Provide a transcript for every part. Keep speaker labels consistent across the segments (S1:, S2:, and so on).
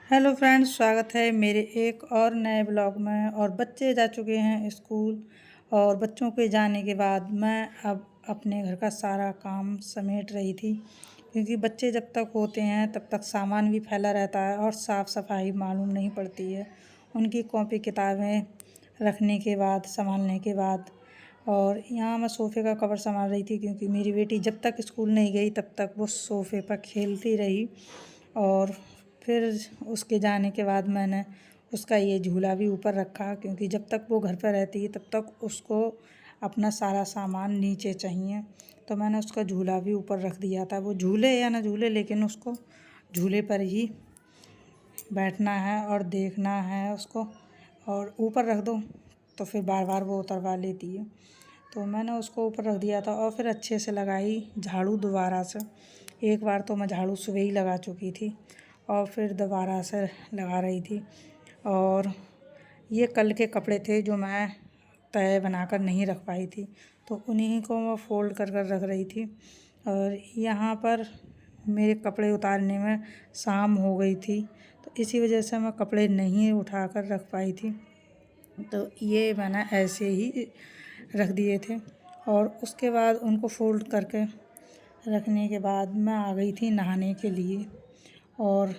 S1: Hello friends, स्वागत है मेरे एक और नए ब्लॉग में। और बच्चे जा चुके हैं स्कूल और बच्चों के जाने के बाद मैं अब अपने घर का सारा काम समेट रही थी, क्योंकि बच्चे जब तक होते हैं तब तक सामान भी फैला रहता है और साफ़ सफाई मालूम नहीं पड़ती है। उनकी कॉपी किताबें रखने के बाद, संभालने के बाद। और यहाँ मैं सोफ़े का कवर संभाल रही थी, क्योंकि मेरी बेटी जब तक स्कूल नहीं गई तब तक वो सोफ़े पर खेलती रही। और फिर उसके जाने के बाद मैंने उसका ये झूला भी ऊपर रखा, क्योंकि जब तक वो घर पर रहती है तब तक उसको अपना सारा सामान नीचे चाहिए। तो मैंने उसका झूला भी ऊपर रख दिया था। वो झूले या ना झूले, लेकिन उसको झूले पर ही बैठना है और देखना है उसको। और ऊपर रख दो तो फिर बार बार वो उतरवा लेती है। तो मैंने उसको ऊपर रख दिया था और फिर अच्छे से लगाई झाड़ू दोबारा से। एक बार तो मैं झाड़ू सुबह ही लगा चुकी थी और फिर दोबारा से लगा रही थी। और ये कल के कपड़े थे जो मैं तय बनाकर नहीं रख पाई थी, तो उन्हीं को मैं फ़ोल्ड कर कर रख रही थी। और यहाँ पर मेरे कपड़े उतारने में शाम हो गई थी, तो इसी वजह से मैं कपड़े नहीं उठा कर रख पाई थी। तो ये मैंने ऐसे ही रख दिए थे। और उसके बाद उनको फ़ोल्ड करके रखने के बाद मैं आ गई थी नहाने के लिए। और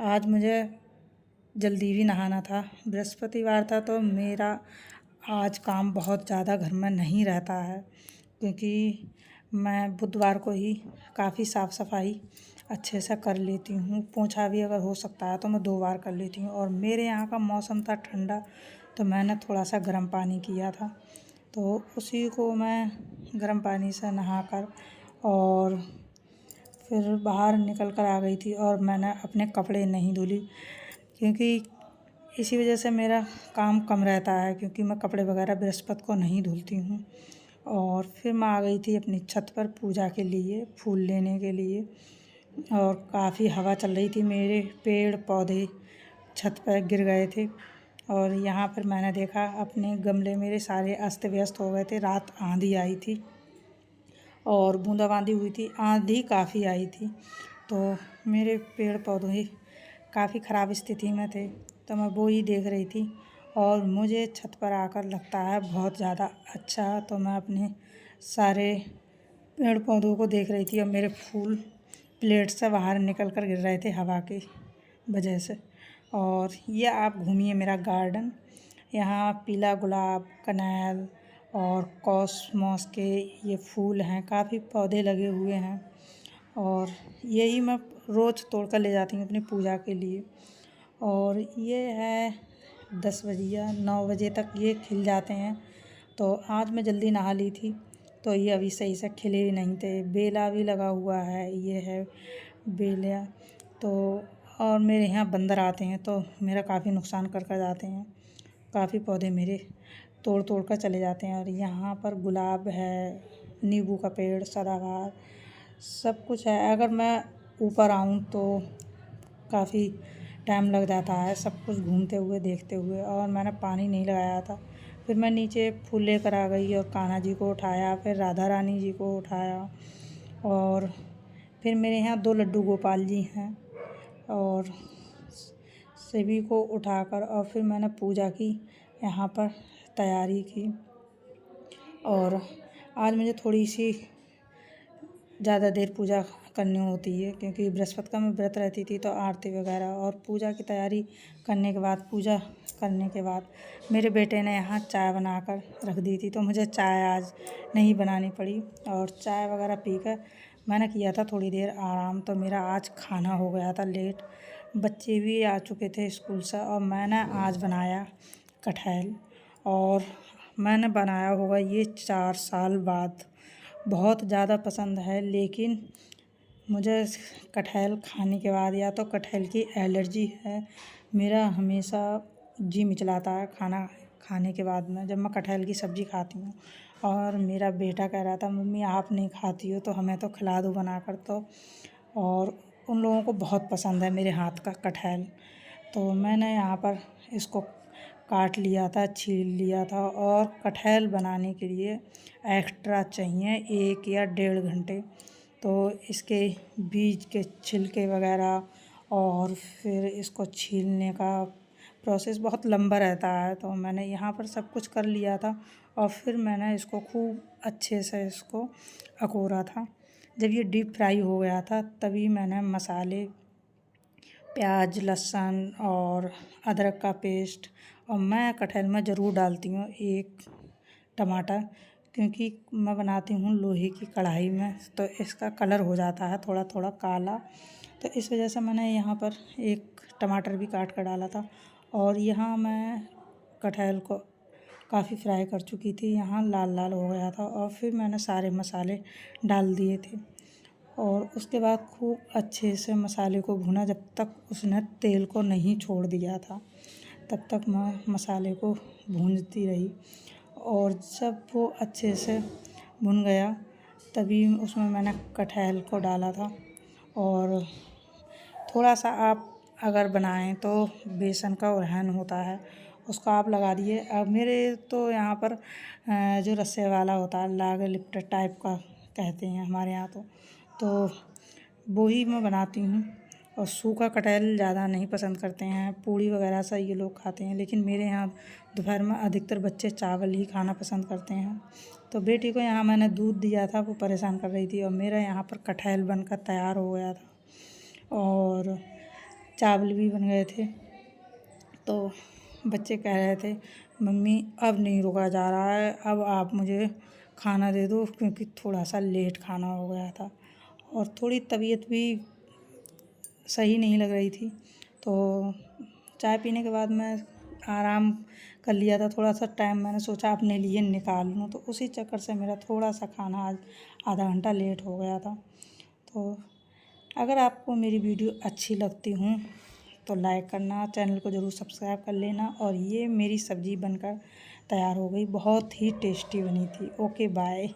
S1: आज मुझे जल्दी भी नहाना था, बृहस्पतिवार था, तो मेरा आज काम बहुत ज़्यादा घर में नहीं रहता है, क्योंकि मैं बुधवार को ही काफ़ी साफ़ सफाई अच्छे से कर लेती हूँ। पोंछा भी अगर हो सकता है तो मैं 2 बार कर लेती हूँ। और मेरे यहाँ का मौसम था ठंडा, तो मैंने थोड़ा सा गर्म पानी किया था, तो उसी को मैं गर्म पानी से नहाकर और फिर बाहर निकल कर आ गई थी। और मैंने अपने कपड़े नहीं धुली, क्योंकि इसी वजह से मेरा काम कम रहता है, क्योंकि मैं कपड़े वगैरह बृहस्पति को नहीं धुलती हूँ। और फिर मैं आ गई थी अपनी छत पर पूजा के लिए, फूल लेने के लिए। और काफ़ी हवा चल रही थी, मेरे पेड़ पौधे छत पर गिर गए थे। और यहाँ पर मैंने देखा अपने गमले मेरे सारे अस्त व्यस्त हो गए थे। रात आंधी आई थी और बूंदाबांदी हुई थी, आंधी काफ़ी आई थी, तो मेरे पेड़ पौधे काफ़ी ख़राब स्थिति में थे। तो मैं वो ही देख रही थी और मुझे छत पर आकर लगता है बहुत ज़्यादा अच्छा। तो मैं अपने सारे पेड़ पौधों को देख रही थी और मेरे फूल प्लेट से बाहर निकल कर गिर रहे थे हवा की वजह से। और ये आप घूमिए मेरा गार्डन, यहाँ पीला गुलाब, कनेल और कॉस्मोस के ये फूल हैं, काफ़ी पौधे लगे हुए हैं। और यही मैं रोज़ तोड़ कर ले जाती हूँ अपनी पूजा के लिए। और ये है 10 बजे या 9 बजे तक ये खिल जाते हैं। तो आज मैं जल्दी नहा ली थी, तो ये अभी सही से खिले ही नहीं थे। बेला भी लगा हुआ है, ये है बेला। तो और मेरे यहाँ बंदर आते हैं तो मेरा काफ़ी नुकसान कर कर जाते हैं, काफ़ी पौधे मेरे तोड़ तोड़ कर चले जाते हैं। और यहाँ पर गुलाब है, नींबू का पेड़, सदाबहार, सब कुछ है। अगर मैं ऊपर आऊँ तो काफ़ी टाइम लग जाता है सब कुछ घूमते हुए देखते हुए। और मैंने पानी नहीं लगाया था। फिर मैं नीचे फूल लेकर आ गई और कान्हा जी को उठाया, फिर राधा रानी जी को उठाया। और फिर मेरे यहाँ 2 लड्डू गोपाल जी हैं, और सभी को उठाकर और फिर मैंने पूजा की, यहाँ पर तैयारी की। और आज मुझे थोड़ी सी ज़्यादा देर पूजा करनी होती है, क्योंकि बृहस्पति का मैं व्रत रहती थी, तो आरती वगैरह और पूजा की तैयारी करने के बाद, पूजा करने के बाद मेरे बेटे ने यहाँ चाय बनाकर रख दी थी, तो मुझे चाय आज नहीं बनानी पड़ी। और चाय वगैरह पीकर मैंने किया था थोड़ी देर आराम। तो मेरा आज खाना हो गया था लेट, बच्चे भी आ चुके थे स्कूल से। और मैंने आज बनाया कटहल, और मैंने बनाया होगा ये 4 साल बाद। बहुत ज़्यादा पसंद है, लेकिन मुझे कटहल खाने के बाद, या तो कटहल की एलर्जी है, मेरा हमेशा जी मिचलाता है खाना खाने के बाद में, जब मैं कटहल की सब्ज़ी खाती हूँ। और मेरा बेटा कह रहा था मम्मी आप नहीं खाती हो तो हमें तो खिला दो बनाकर। तो और उन लोगों को बहुत पसंद है मेरे हाथ का कटहल। तो मैंने यहाँ पर इसको काट लिया था, छील लिया था। और कटहल बनाने के लिए एक्स्ट्रा चाहिए 1 या 1.5 घंटे। तो इसके बीज के छिलके वगैरह और फिर इसको छीलने का प्रोसेस बहुत लंबा रहता है। तो मैंने यहाँ पर सब कुछ कर लिया था और फिर मैंने इसको खूब अच्छे से इसको अकोरा था। जब ये डीप फ्राई हो गया था तभी मैंने मसाले, प्याज, लहसुन और अदरक का पेस्ट, और मैं कटहल में ज़रूर डालती हूँ 1 टमाटर, क्योंकि मैं बनाती हूँ लोहे की कढ़ाई में, तो इसका कलर हो जाता है थोड़ा थोड़ा काला। तो इस वजह से मैंने यहाँ पर 1 टमाटर भी काट कर डाला था। और यहाँ मैं कटहल को काफ़ी फ्राई कर चुकी थी, यहाँ लाल लाल हो गया था और फिर मैंने सारे मसाले डाल दिए थे। और उसके बाद खूब अच्छे से मसाले को भुना, जब तक उसने तेल को नहीं छोड़ दिया था तब तक मैं मसाले को भूनती रही। और जब वो अच्छे से भुन गया तभी उसमें मैंने कटहल को डाला था। और थोड़ा सा आप अगर बनाएं तो बेसन का उड़हन होता है, उसको आप लगा दिए। अब मेरे तो यहाँ पर जो रस्से वाला होता है, लाग लिप्ट टाइप का कहते हैं हमारे यहाँ तो वो ही मैं बनाती हूँ। और सूखा कटहल ज़्यादा नहीं पसंद करते हैं, पूड़ी वगैरह से ये लोग खाते हैं, लेकिन मेरे यहाँ दोपहर में अधिकतर बच्चे चावल ही खाना पसंद करते हैं। तो बेटी को यहाँ मैंने दूध दिया था, वो परेशान कर रही थी, और मेरा यहाँ पर कटहल बनकर तैयार हो गया था और चावल भी बन गए थे। तो बच्चे कह रहे थे, मम्मी अब नहीं रुका जा रहा है, अब आप मुझे खाना दे दो, क्योंकि थोड़ा सा लेट खाना हो गया था और थोड़ी तबीयत भी सही नहीं लग रही थी। तो चाय पीने के बाद मैं आराम कर लिया था, थोड़ा सा टाइम मैंने सोचा अपने लिए निकाल लूँ, तो उसी चक्कर से मेरा थोड़ा सा खाना आज आधा घंटा लेट हो गया था। तो अगर आपको मेरी वीडियो अच्छी लगती हूँ तो लाइक करना, चैनल को ज़रूर सब्सक्राइब कर लेना। और ये मेरी सब्ज़ी बनकर तैयार हो गई, बहुत ही टेस्टी बनी थी। Okay bye.